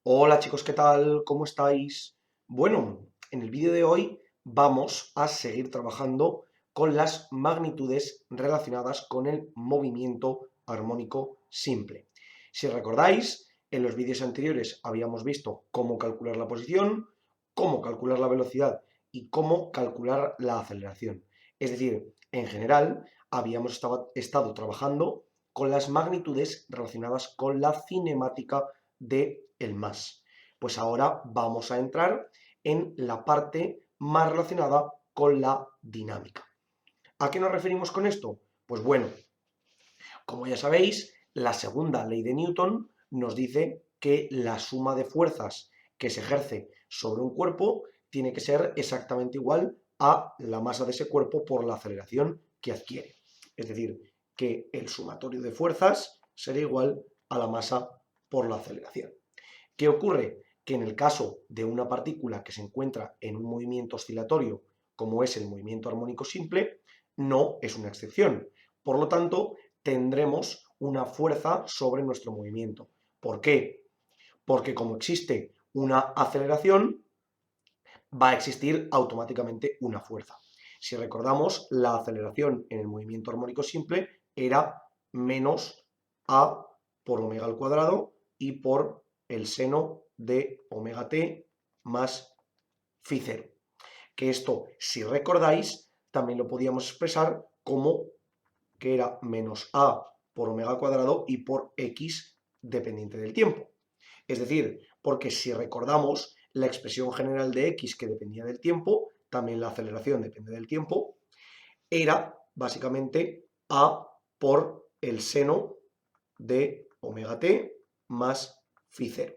Hola chicos, ¿qué tal? ¿Cómo estáis? Bueno, en el vídeo de hoy vamos a seguir trabajando con las magnitudes relacionadas con el movimiento armónico simple. Si recordáis, en los vídeos anteriores habíamos visto cómo calcular la posición, cómo calcular la velocidad y cómo calcular la aceleración. Es decir, en general, habíamos estado trabajando con las magnitudes relacionadas con la cinemática de el más. Pues ahora vamos a entrar en la parte más relacionada con la dinámica. ¿A qué nos referimos con esto? Pues bueno, como ya sabéis, la segunda ley de Newton nos dice que la suma de fuerzas que se ejerce sobre un cuerpo tiene que ser exactamente igual a la masa de ese cuerpo por la aceleración que adquiere. Es decir, que el sumatorio de fuerzas será igual a la masa por la aceleración. ¿Qué ocurre? Que en el caso de una partícula que se encuentra en un movimiento oscilatorio, como es el movimiento armónico simple, no es una excepción. Por lo tanto, tendremos una fuerza sobre nuestro movimiento. ¿Por qué? Porque como existe una aceleración, va a existir automáticamente una fuerza. Si recordamos, la aceleración en el movimiento armónico simple era menos a por omega al cuadrado y por el seno de omega t más phi 0. Que esto, si recordáis, también lo podíamos expresar como que era menos a por omega al cuadrado y por x dependiente del tiempo. Es decir, porque si recordamos la expresión general de x que dependía del tiempo, también la aceleración depende del tiempo, era básicamente a por el seno de omega t más phi 0.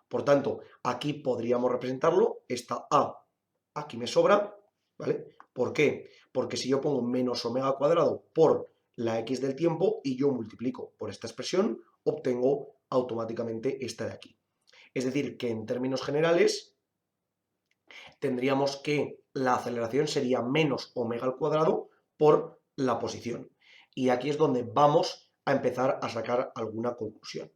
Por tanto, aquí podríamos representarlo, esta a aquí me sobra, ¿vale? ¿Por qué? Porque si yo pongo menos omega cuadrado por la x del tiempo y yo multiplico por esta expresión, obtengo automáticamente esta de aquí. Es decir, que en términos generales tendríamos que la aceleración sería menos omega al cuadrado por la posición. Y aquí es donde vamos a empezar a sacar alguna conclusión.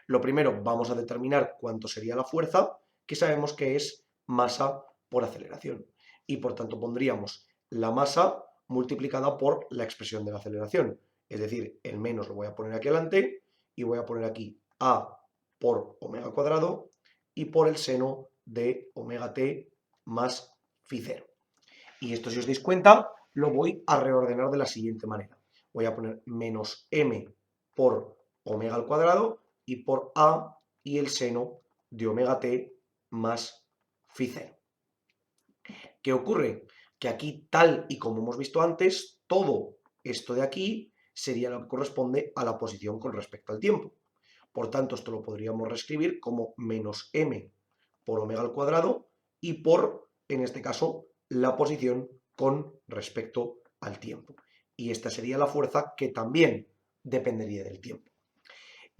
Lo primero, vamos a determinar cuánto sería la fuerza, que sabemos que es masa por aceleración. Y por tanto pondríamos la masa multiplicada por la expresión de la aceleración. Es decir, el menos lo voy a poner aquí adelante y voy a poner aquí a por omega cuadrado y por el seno de omega t más phi 0. Y esto, si os dais cuenta, lo voy a reordenar de la siguiente manera. Voy a poner menos m por omega al cuadrado y por a y el seno de omega t más phi 0. ¿Qué ocurre? Que aquí, tal y como hemos visto antes, todo esto de aquí sería lo que corresponde a la posición con respecto al tiempo. Por tanto, esto lo podríamos reescribir como menos m por omega al cuadrado y por, en este caso, la posición con respecto al tiempo. Y esta sería la fuerza que también dependería del tiempo.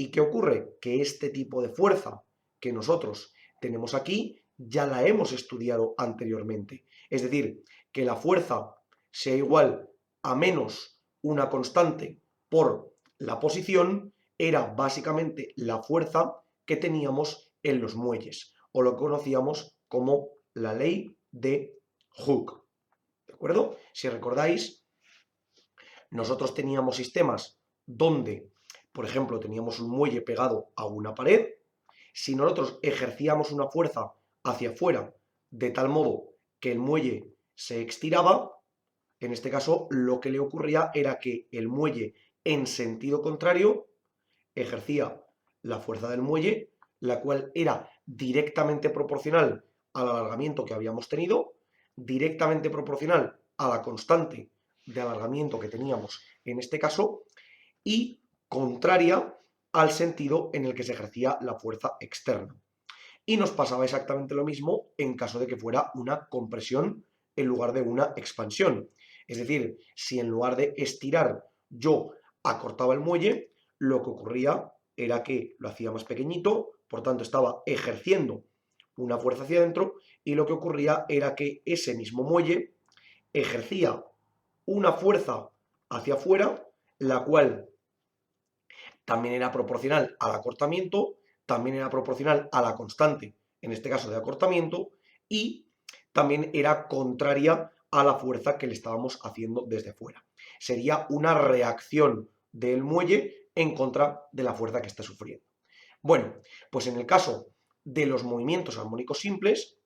¿Y qué ocurre? Que este tipo de fuerza que nosotros tenemos aquí ya la hemos estudiado anteriormente. Es decir, que la fuerza sea igual a menos una constante por la posición era básicamente la fuerza que teníamos en los muelles, o lo que conocíamos como la ley de Hooke. ¿De acuerdo? Si recordáis, nosotros teníamos sistemas donde, por ejemplo, teníamos un muelle pegado a una pared. Si nosotros ejercíamos una fuerza hacia afuera de tal modo que el muelle se estiraba, en este caso lo que le ocurría era que el muelle en sentido contrario ejercía la fuerza del muelle, la cual era directamente proporcional al alargamiento que habíamos tenido, directamente proporcional a la constante de alargamiento que teníamos en este caso y contraria al sentido en el que se ejercía la fuerza externa. Y nos pasaba exactamente lo mismo en caso de que fuera una compresión en lugar de una expansión. Es decir, si en lugar de estirar yo acortaba el muelle, lo que ocurría era que lo hacía más pequeñito, por tanto estaba ejerciendo una fuerza hacia adentro y lo que ocurría era que ese mismo muelle ejercía una fuerza hacia afuera, la cual también era proporcional al acortamiento, también era proporcional a la constante, en este caso de acortamiento, y también era contraria a la fuerza que le estábamos haciendo desde fuera. Sería una reacción del muelle en contra de la fuerza que está sufriendo. Bueno, pues en el caso de los movimientos armónicos simples,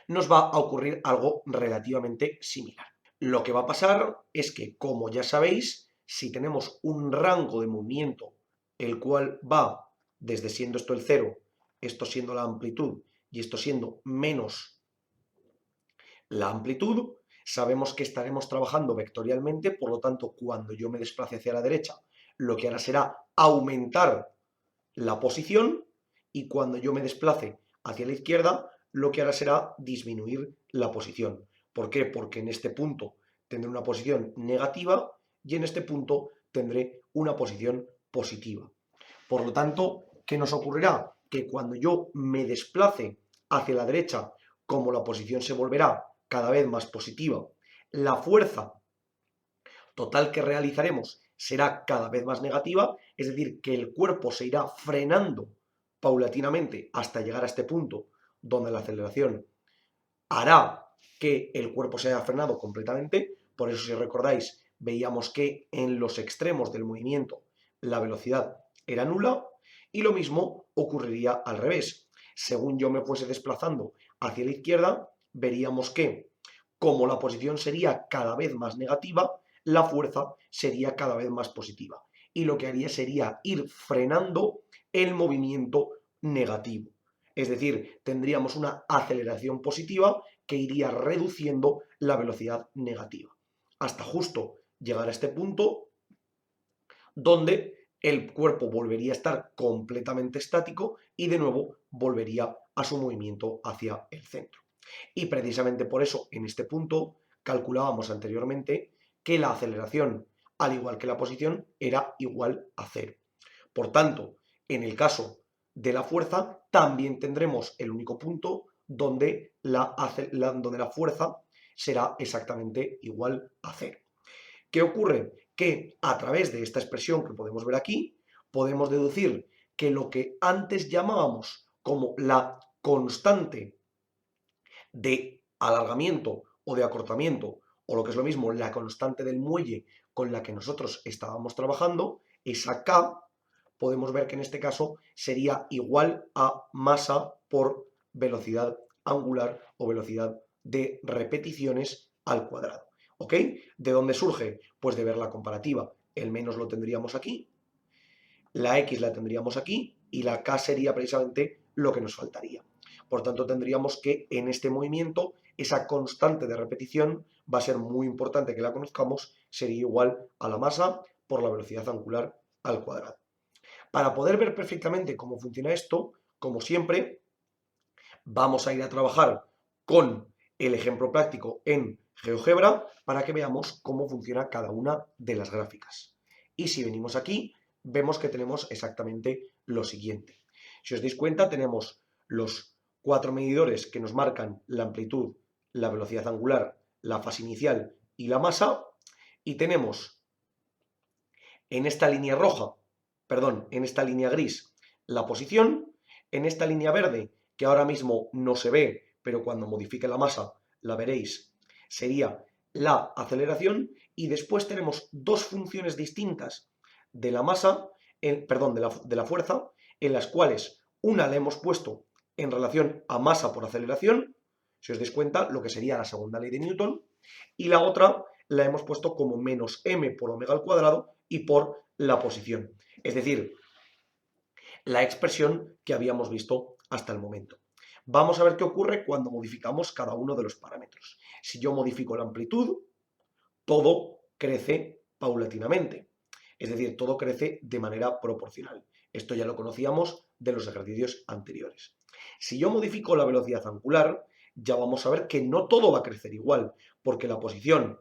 nos va a ocurrir algo relativamente similar. Lo que va a pasar es que, como ya sabéis, si tenemos un rango de movimiento, el cual va desde siendo esto el cero, esto siendo la amplitud y esto siendo menos la amplitud, sabemos que estaremos trabajando vectorialmente, por lo tanto, cuando yo me desplace hacia la derecha, lo que hará será aumentar la posición, y cuando yo me desplace hacia la izquierda, lo que hará será disminuir la posición. ¿Por qué? Porque en este punto tendré una posición negativa y en este punto tendré una posición positiva. Por lo tanto, ¿qué nos ocurrirá? Que cuando yo me desplace hacia la derecha, como la posición se volverá cada vez más positiva, la fuerza total que realizaremos será cada vez más negativa, es decir, que el cuerpo se irá frenando paulatinamente hasta llegar a este punto donde la aceleración hará que el cuerpo se haya frenado completamente. Por eso, si recordáis, veíamos que en los extremos del movimiento la velocidad era nula, y lo mismo ocurriría al revés. Según yo me fuese desplazando hacia la izquierda, veríamos que, como la posición sería cada vez más negativa, la fuerza sería cada vez más positiva. Y lo que haría sería ir frenando el movimiento negativo. Es decir, tendríamos una aceleración positiva que iría reduciendo la velocidad negativa, hasta justo llegar a este punto donde el cuerpo volvería a estar completamente estático y de nuevo volvería a su movimiento hacia el centro. Y precisamente por eso, en este punto, calculábamos anteriormente que la aceleración, al igual que la posición, era igual a cero. Por tanto, en el caso de la fuerza, también tendremos el único punto donde la fuerza será exactamente igual a cero. ¿Qué ocurre? Que a través de esta expresión que podemos ver aquí, podemos deducir que lo que antes llamábamos como la constante de alargamiento o de acortamiento, o lo que es lo mismo, la constante del muelle con la que nosotros estábamos trabajando, esa K, podemos ver que en este caso sería igual a masa por velocidad angular o velocidad de repeticiones al cuadrado. ¿Ok? ¿De dónde surge? Pues de ver la comparativa. El menos lo tendríamos aquí, la X la tendríamos aquí y la K sería precisamente lo que nos faltaría. Por tanto, tendríamos que en este movimiento esa constante de repetición va a ser muy importante que la conozcamos, sería igual a la masa por la velocidad angular al cuadrado. Para poder ver perfectamente cómo funciona esto, como siempre, vamos a ir a trabajar con el ejemplo práctico en GeoGebra para que veamos cómo funciona cada una de las gráficas. Y si venimos aquí, vemos que tenemos exactamente lo siguiente. Si os dais cuenta, tenemos los 4 medidores que nos marcan la amplitud, la velocidad angular, la fase inicial y la masa, y tenemos en esta línea roja, perdón, en esta línea gris, la posición, en esta línea verde, que ahora mismo no se ve, pero cuando modifique la masa la veréis, sería la aceleración, y después tenemos dos funciones distintas de la masa, perdón, de la fuerza, en las cuales una la hemos puesto en relación a masa por aceleración, si os dais cuenta, lo que sería la segunda ley de Newton, y la otra la hemos puesto como menos m por omega al cuadrado y por la posición. Es decir, la expresión que habíamos visto hasta el momento. Vamos a ver qué ocurre cuando modificamos cada uno de los parámetros. Si yo modifico la amplitud, todo crece paulatinamente. Es decir, todo crece de manera proporcional. Esto ya lo conocíamos de los ejercicios anteriores. Si yo modifico la velocidad angular, ya vamos a ver que no todo va a crecer igual, porque la posición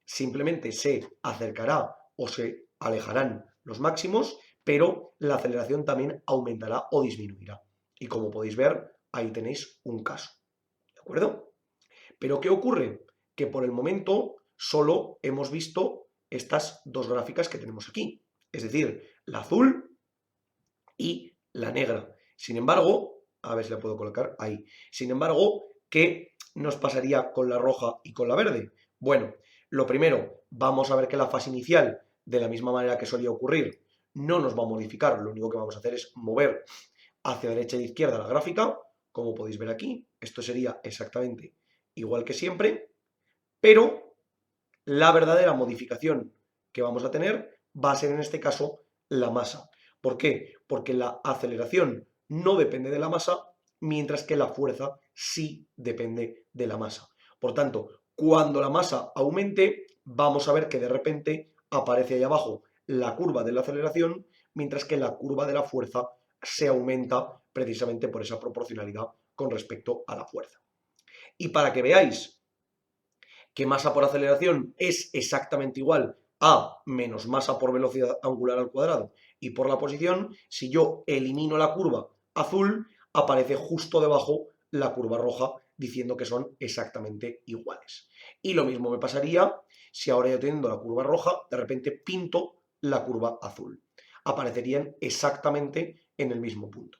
simplemente se acercará o se alejarán los máximos, pero la aceleración también aumentará o disminuirá. Y como podéis ver, ahí tenéis un caso. ¿De acuerdo? Pero ¿qué ocurre? Que por el momento solo hemos visto estas dos gráficas que tenemos aquí. Es decir, la azul y la negra. Sin embargo, a ver si la puedo colocar ahí. Sin embargo, ¿qué nos pasaría con la roja y con la verde? Bueno, lo primero, vamos a ver que la fase inicial, de la misma manera que solía ocurrir, no nos va a modificar. Lo único que vamos a hacer es mover hacia derecha e izquierda la gráfica, como podéis ver aquí. Esto sería exactamente igual que siempre, pero la verdadera modificación que vamos a tener va a ser en este caso la masa. ¿Por qué? Porque la aceleración no depende de la masa, mientras que la fuerza sí depende de la masa. Por tanto, cuando la masa aumente, vamos a ver que de repente aparece ahí abajo la curva de la aceleración, mientras que la curva de la fuerza se aumenta precisamente por esa proporcionalidad con respecto a la fuerza. Y para que veáis que masa por aceleración es exactamente igual a menos masa por velocidad angular al cuadrado y por la posición, si yo elimino la curva azul, aparece justo debajo la curva roja diciendo que son exactamente iguales. Y lo mismo me pasaría si ahora yo teniendo la curva roja, de repente pinto la curva azul. Aparecerían exactamente en el mismo punto.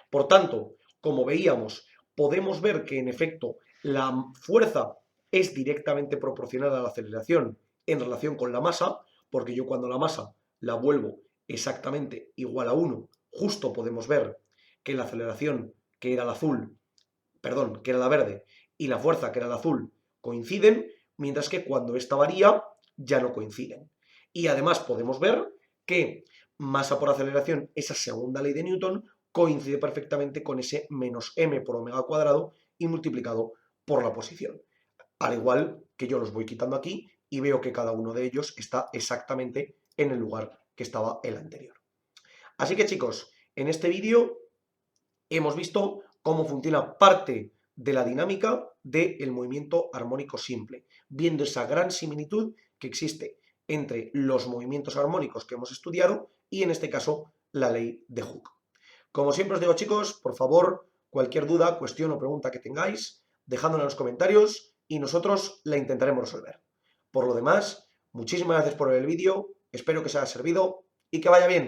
Por tanto, como veíamos, podemos ver que en efecto la fuerza es directamente proporcional a la aceleración en relación con la masa, porque yo cuando la masa la vuelvo exactamente igual a 1, justo podemos ver que la aceleración, que era la azul, perdón, que era la verde, y la fuerza, que era la azul, coinciden, mientras que cuando esta varía, ya no coinciden. Y además podemos ver que masa por aceleración, esa segunda ley de Newton, coincide perfectamente con ese menos m por omega cuadrado y multiplicado por la posición. Al igual que yo los voy quitando aquí y veo que cada uno de ellos está exactamente en el lugar que estaba el anterior. Así que chicos, en este vídeo hemos visto cómo funciona parte de la dinámica del movimiento armónico simple, viendo esa gran similitud que existe entre los movimientos armónicos que hemos estudiado y en este caso la ley de Hooke. Como siempre os digo chicos, por favor, cualquier duda, cuestión o pregunta que tengáis, dejadla en los comentarios y nosotros la intentaremos resolver. Por lo demás, muchísimas gracias por ver el vídeo, espero que os haya servido y que vaya bien.